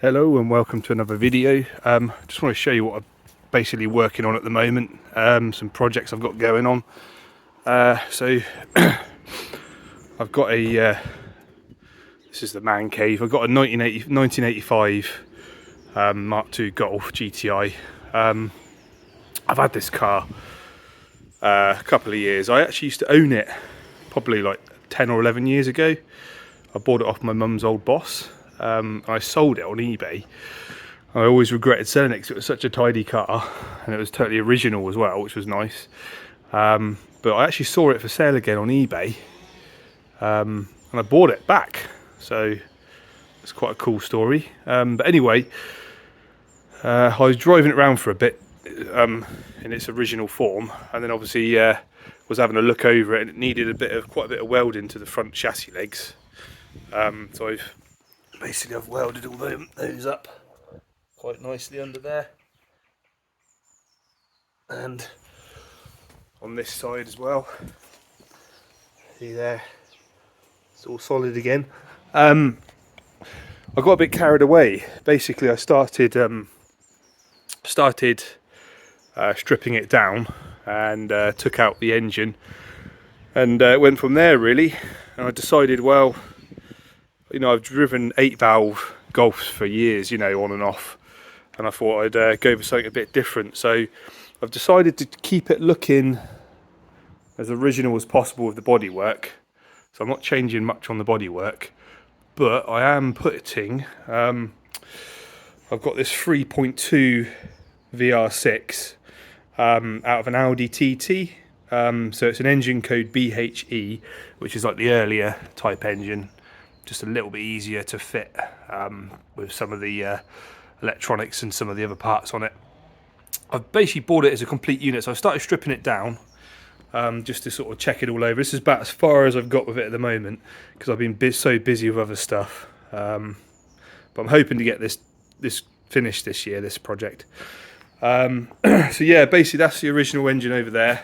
Hello and welcome to another video. Just want to show you what I'm basically working on at the moment. Some projects I've got going on. So I've got a this is the man cave. I've got a 1985 Mark II Golf GTI. I've had this car a couple of years. I actually used to own it probably like 10 or 11 years ago. I bought it off my mum's old boss. I sold it on eBay. I always regretted selling it because it was such a tidy car and it was totally original as well, which was nice. But I actually saw it for sale again on eBay, and I bought it back. So it's quite a cool story. But anyway, I was driving it around for a bit in its original form, and then obviously was having a look over it, and it needed quite a bit of welding to the front chassis legs. So I've welded all those up quite nicely under there, and on this side as well. See there, it's all solid again. I got a bit carried away. Basically, I started stripping it down and took out the engine, and went from there really. And I decided, well, you know, I've driven 8-valve Golfs for years, you know, on and off, and I thought I'd go for something a bit different. So I've decided to keep it looking as original as possible with the bodywork. So I'm not changing much on the bodywork, but I am putting, I've got this 3.2 vr6 out of an Audi TT. So it's an engine code BHE, which is like the earlier type engine. Just a little bit easier to fit with some of the electronics and some of the other parts on it. I've basically bought it as a complete unit, so I started stripping it down just to sort of check it all over. This is about as far as I've got with it at the moment because I've been so busy with other stuff. But I'm hoping to get this finished this year, this project. So yeah, basically that's the original engine over there.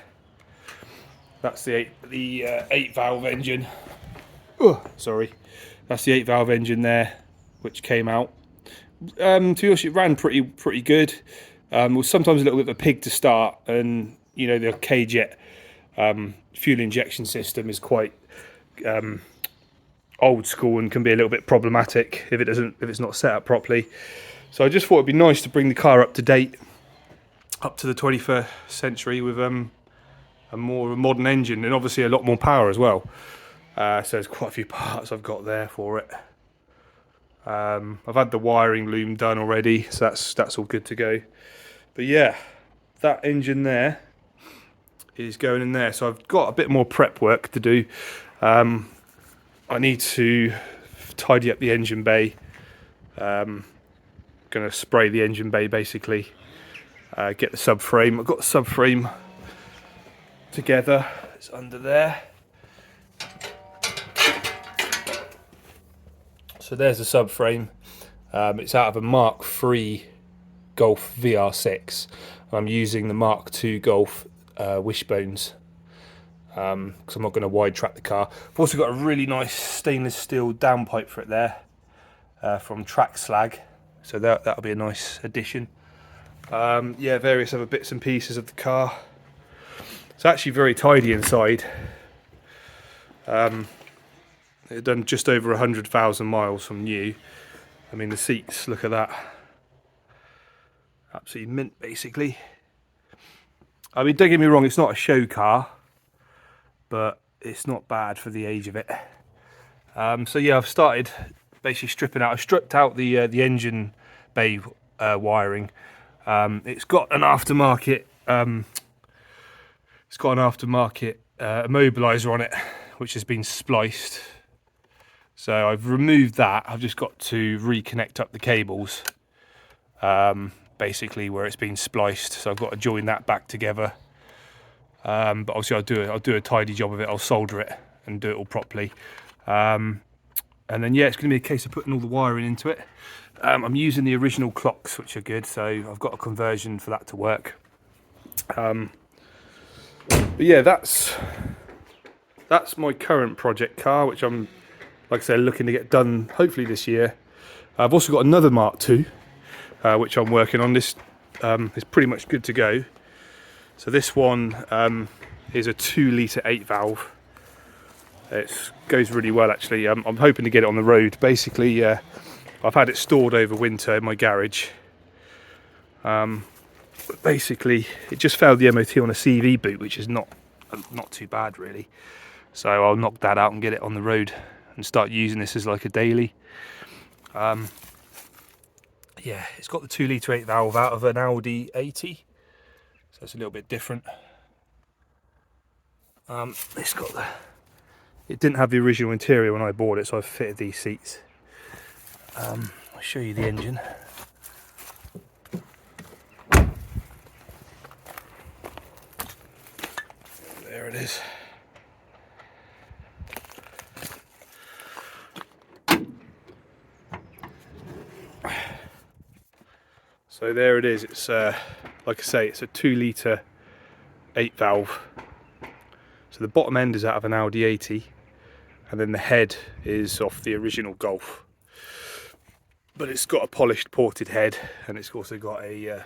That's the 8-valve engine. Oh, sorry. That's the 8-valve engine there, which came out. To be honest, it ran pretty good. It was sometimes a little bit of a pig to start, and you know the K-Jet fuel injection system is quite old school and can be a little bit problematic if it's not set up properly. So I just thought it'd be nice to bring the car up to date, up to the 21st century with a more modern engine and obviously a lot more power as well. So there's quite a few parts I've got there for it. I've had the wiring loom done already, so that's all good to go. But yeah, that engine there is going in there. So I've got a bit more prep work to do. I need to tidy up the engine bay. Going to spray the engine bay basically. Get the subframe. I've got the subframe together. It's under there. So there's the subframe. It's out of a Mark III Golf vr6. I'm using the Mark II Golf wishbones because I'm not going to wide track the car. I've also got a really nice stainless steel downpipe for it there from Track Slag. So that'll be a nice addition. Yeah, various other bits and pieces of the car. It's actually very tidy inside. It's done just over 100,000 miles from new. I mean, the seats, look at that. Absolutely mint, basically. I mean, don't get me wrong, it's not a show car, but it's not bad for the age of it. So yeah, I've started basically stripping out. I stripped out the engine bay wiring. It's got an aftermarket. Immobilizer on it, which has been spliced. So I've removed that. I've just got to reconnect up the cables, basically where it's been spliced. So I've got to join that back together. But obviously I'll do a tidy job of it. I'll solder it and do it all properly. And then yeah, it's going to be a case of putting all the wiring into it. I'm using the original clocks, which are good. So I've got a conversion for that to work. But yeah, that's my current project car, which I'm, like I said, looking to get done hopefully this year. I've also got another Mark 2 which I'm working on. This is pretty much good to go. So this one is a 2 litre 8 valve. It goes really well actually. I'm hoping to get it on the road. Basically I've had it stored over winter in my garage. But basically it just failed the MOT on a CV boot, which is not too bad really. So I'll knock that out and get it on the road and start using this as like a daily. Yeah, it's got the 2 litre 8 valve out of an Audi 80, so it's a little bit different. It's got the, it didn't have the original interior when I bought it, so I've fitted these seats. I'll show you the engine. There it is. So there it is. It's like I say, it's a 2 litre 8 valve. So the bottom end is out of an Audi 80, and then the head is off the original Golf. But it's got a polished ported head, and it's also got a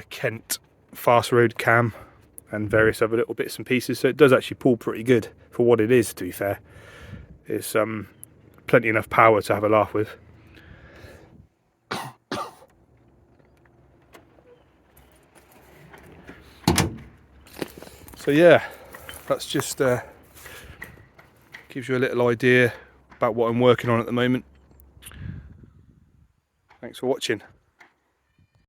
Kent fast road cam and various other little bits and pieces. So it does actually pull pretty good for what it is, to be fair. It's plenty enough power to have a laugh with. So yeah, that's just gives you a little idea about what I'm working on at the moment. Thanks for watching.